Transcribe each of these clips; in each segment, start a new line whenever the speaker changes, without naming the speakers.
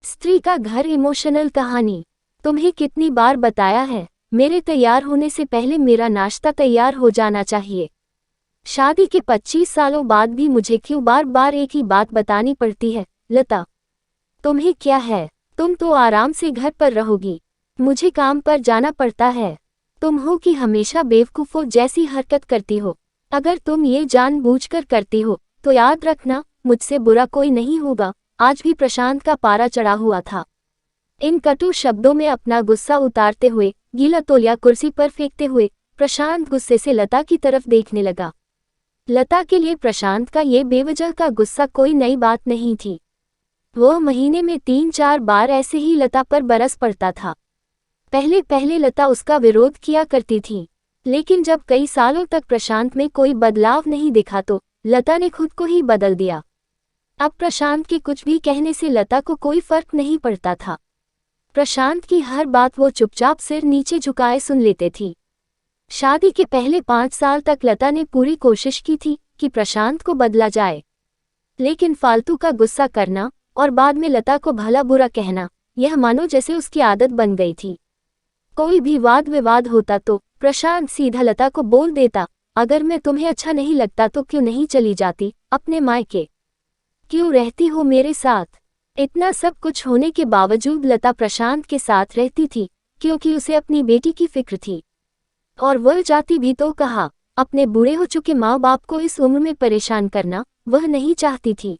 स्त्री का घर इमोशनल कहानी। तुम्हें कितनी बार बताया है, मेरे तैयार होने से पहले मेरा नाश्ता तैयार हो जाना चाहिए। शादी के 25 सालों बाद भी मुझे क्यों बार बार एक ही बात बतानी पड़ती है। लता, तुम्हें क्या है? तुम तो आराम से घर पर रहोगी, मुझे काम पर जाना पड़ता है। तुम हो कि हमेशा बेवकूफ़ों जैसी हरकत करती हो। अगर तुम ये जानबूझकर करती हो तो याद रखना, मुझसे बुरा कोई नहीं होगा। आज भी प्रशांत का पारा चढ़ा हुआ था। इन कटु शब्दों में अपना गुस्सा उतारते हुए, गीला तौलिया कुर्सी पर फेंकते हुए, प्रशांत गुस्से से लता की तरफ देखने लगा। लता के लिए प्रशांत का ये बेवजह का गुस्सा कोई नई बात नहीं थी। वह महीने में 3-4 बार ऐसे ही लता पर बरस पड़ता था। पहले पहले लता उसका विरोध किया करती थी, लेकिन जब कई सालों तक प्रशांत में कोई बदलाव नहीं दिखा तो लता ने खुद को ही बदल दिया। अब प्रशांत के कुछ भी कहने से लता को कोई फर्क नहीं पड़ता था। प्रशांत की हर बात वो चुपचाप सिर नीचे झुकाए सुन लेते थी। शादी के पहले 5 साल तक लता ने पूरी कोशिश की थी कि प्रशांत को बदला जाए, लेकिन फालतू का गुस्सा करना और बाद में लता को भला बुरा कहना, यह मानो जैसे उसकी आदत बन गई थी। कोई भी वाद विवाद होता तो प्रशांत सीधा लता को बोल देता, अगर मैं तुम्हें अच्छा नहीं लगता तो क्यों नहीं चली जाती अपने मायके, क्यों रहती हो मेरे साथ। इतना सब कुछ होने के बावजूद लता प्रशांत के साथ रहती थी, क्योंकि उसे अपनी बेटी की फिक्र थी। और वह जाती भी तो कहा, अपने बूढ़े हो चुके माँ बाप को इस उम्र में परेशान करना वह नहीं चाहती थी।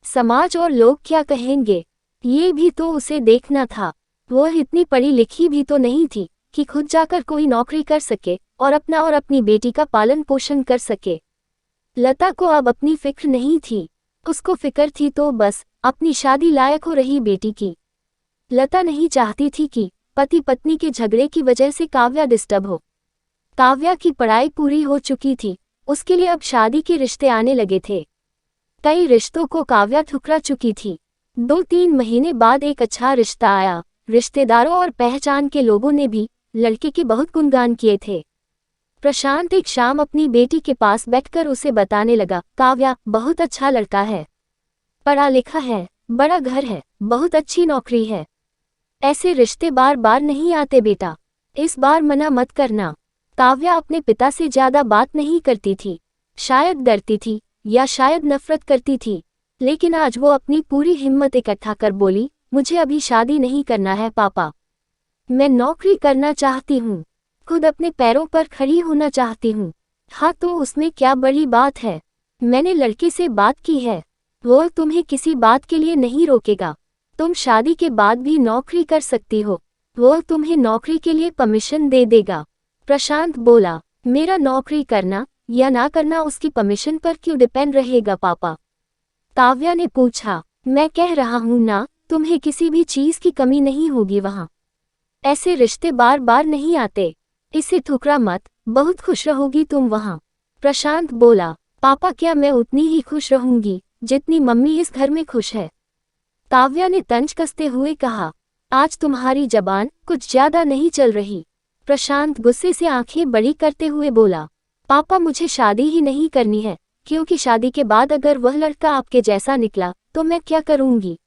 समाज और लोग क्या कहेंगे, ये भी तो उसे देखना था। वह इतनी पढ़ी लिखी भी तो नहीं थी कि खुद जाकर कोई नौकरी कर सके और अपना और अपनी बेटी का पालन पोषण कर सके। लता को अब अपनी फिक्र नहीं थी, उसको फिक्र थी तो बस अपनी शादी लायक हो रही बेटी की। लता नहीं चाहती थी कि पति पत्नी के झगड़े की वजह से काव्या डिस्टर्ब हो। काव्या की पढ़ाई पूरी हो चुकी थी, उसके लिए अब शादी के रिश्ते आने लगे थे। कई रिश्तों को काव्या ठुकरा चुकी थी। 2-3 महीने बाद एक अच्छा रिश्ता आया। रिश्तेदारों और पहचान के लोगों ने भी लड़के के बहुत गुणगान किए थे। प्रशांत एक शाम अपनी बेटी के पास बैठकर उसे बताने लगा, काव्या बहुत अच्छा लड़का है, पढ़ा लिखा है, बड़ा घर है, बहुत अच्छी नौकरी है। ऐसे रिश्ते बार बार नहीं आते बेटा, इस बार मना मत करना। काव्या अपने पिता से ज्यादा बात नहीं करती थी, शायद डरती थी या शायद नफरत करती थी, लेकिन आज वो अपनी पूरी हिम्मत इकट्ठा कर बोली, मुझे अभी शादी नहीं करना है पापा, मैं नौकरी करना चाहती हूँ, खुद अपने पैरों पर खड़ी होना चाहती हूँ। हाँ तो उसमें क्या बड़ी बात है, मैंने लड़के से बात की है, वो तुम्हें किसी बात के लिए नहीं रोकेगा। तुम शादी के बाद भी नौकरी कर सकती हो, वो तुम्हें नौकरी के लिए परमिशन दे देगा। प्रशांत बोला, मेरा नौकरी करना या ना करना उसकी परमिशन पर क्यों डिपेंड रहेगा पापा। काव्या ने पूछा, मैं कह रहा हूँ ना, तुम्हें किसी भी चीज की कमी नहीं होगी वहाँ। ऐसे रिश्ते बार बार नहीं आते, इसे ठुकरा मत, बहुत खुश रहोगी तुम वहाँ। प्रशांत बोला, पापा क्या मैं उतनी ही खुश रहूंगी जितनी मम्मी इस घर में खुश है। काव्या ने तंज कसते हुए कहा, आज तुम्हारी जबान कुछ ज्यादा नहीं चल रही। प्रशांत गुस्से से आंखें बड़ी करते हुए बोला, पापा मुझे शादी ही नहीं करनी है, क्योंकि शादी के बाद अगर वह लड़का आपके जैसा निकला तो मैं क्या करूंगी।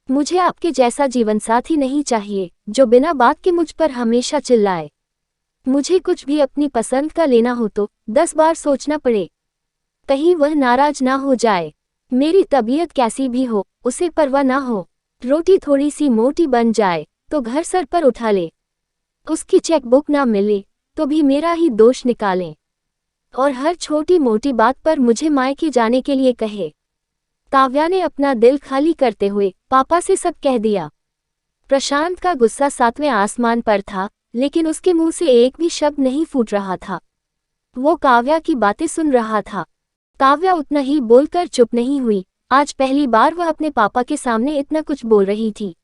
मुझे आपके जैसा जीवन साथी नहीं चाहिए जो बिना बात के मुझ पर हमेशा चिल्लाए। मुझे कुछ भी अपनी पसंद का लेना हो तो 10 बार सोचना पड़े, कहीं वह नाराज ना हो जाए। मेरी तबीयत कैसी भी हो उसे परवाह ना हो, रोटी थोड़ी सी मोटी बन जाए तो घर सर पर उठा ले, उसकी चेकबुक ना मिले तो भी मेरा ही दोष निकालें, और हर छोटी मोटी बात पर मुझे मायके जाने के लिए कहे। काव्या ने अपना दिल खाली करते हुए पापा से सब कह दिया। प्रशांत का गुस्सा 7वें आसमान पर था, लेकिन उसके मुंह से एक भी शब्द नहीं फूट रहा था। वो काव्या की बातें सुन रहा था। काव्या उतना ही बोलकर चुप नहीं हुई। आज पहली बार वह अपने पापा के सामने इतना कुछ बोल रही थी।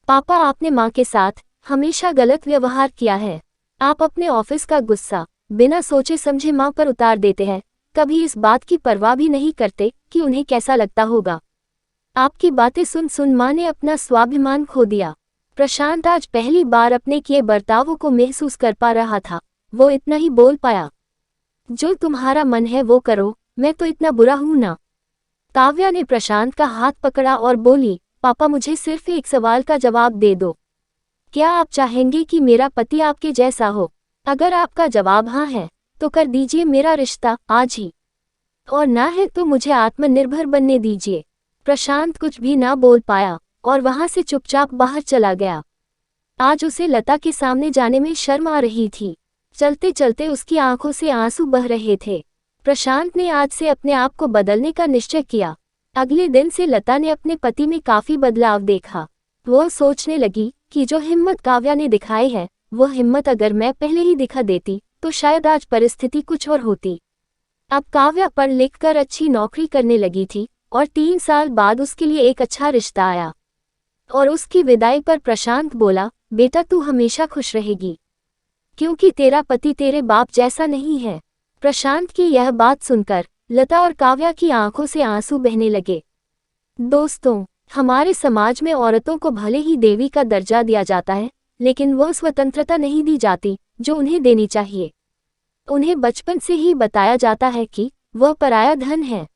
पापा, आपने माँ के साथ हमेशा गलत व्यवहार किया है। आप अपने ऑफिस का गुस्सा बिना सोचे समझे माँ पर उतार देते हैं, कभी इस बात की परवाह भी नहीं करते कि उन्हें कैसा लगता होगा। आपकी बातें सुन सुन माँ ने अपना स्वाभिमान खो दिया। प्रशांत आज पहली बार अपने किए बर्तावों को महसूस कर पा रहा था। वो इतना ही बोल पाया, जो तुम्हारा मन है वो करो, मैं तो इतना बुरा हूं ना। काव्या ने प्रशांत का हाथ पकड़ा और बोली, पापा मुझे सिर्फ एक सवाल का जवाब दे दो। क्या आप चाहेंगे कि मेरा पति आपके जैसा हो? अगर आपका जवाब हाँ है तो कर दीजिए मेरा रिश्ता आज ही, और ना है तो मुझे आत्मनिर्भर बनने दीजिए। प्रशांत कुछ भी ना बोल पाया और वहां से चुपचाप बाहर चला गया। आज उसे लता के सामने जाने में शर्म आ रही थी। चलते चलते उसकी आंखों से आंसू बह रहे थे। प्रशांत ने आज से अपने आप को बदलने का निश्चय किया। अगले दिन से लता ने अपने पति में काफी बदलाव देखा। वो सोचने लगी कि जो हिम्मत काव्या ने दिखाई है, वो हिम्मत अगर मैं पहले ही दिखा देती तो शायद आज परिस्थिति कुछ और होती। अब काव्या पढ़ लिख कर अच्छी नौकरी करने लगी थी और 3 साल बाद उसके लिए एक अच्छा रिश्ता आया। और उसकी विदाई पर प्रशांत बोला, बेटा तू हमेशा खुश रहेगी, क्योंकि तेरा पति तेरे बाप जैसा नहीं है। प्रशांत की यह बात सुनकर लता और काव्या की आंखों से आंसू बहने लगे। दोस्तों, हमारे समाज में औरतों को भले ही देवी का दर्जा दिया जाता है, लेकिन वो स्वतंत्रता नहीं दी जाती जो उन्हें देनी चाहिए। उन्हें बचपन से ही बताया जाता है कि वह पराया धन है।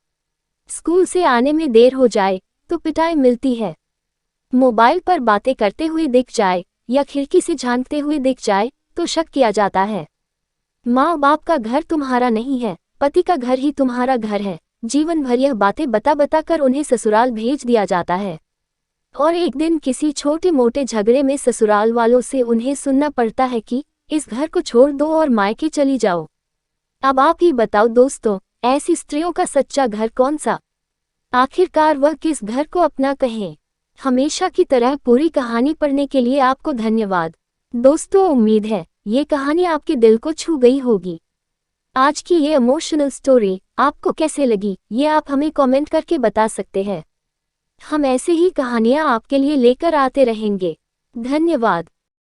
स्कूल से आने में देर हो जाए तो पिटाई मिलती है। मोबाइल पर बातें करते हुए दिख जाए या खिड़की से झांकते हुए दिख जाए तो शक किया जाता है। माँ बाप का घर तुम्हारा नहीं है, पति का घर ही तुम्हारा घर है। जीवन भर यह बातें बता बता कर उन्हें ससुराल भेज दिया जाता है, और एक दिन किसी छोटे मोटे झगड़े में ससुराल वालों से उन्हें सुनना पड़ता है कि इस घर को छोड़ दो और मायके चली जाओ। अब आप ही बताओ दोस्तों, ऐसी स्त्रियों का सच्चा घर कौन सा? आखिरकार वह किस घर को अपना कहें? हमेशा की तरह पूरी कहानी पढ़ने के लिए आपको धन्यवाद। दोस्तों, उम्मीद है ये कहानी आपके दिल को छू गई होगी। आज की ये इमोशनल स्टोरी आपको कैसे लगी, ये आप हमें कमेंट करके बता सकते हैं। हम ऐसे ही कहानियाँ आपके लिए लेकर आते रहेंगे। धन्यवाद।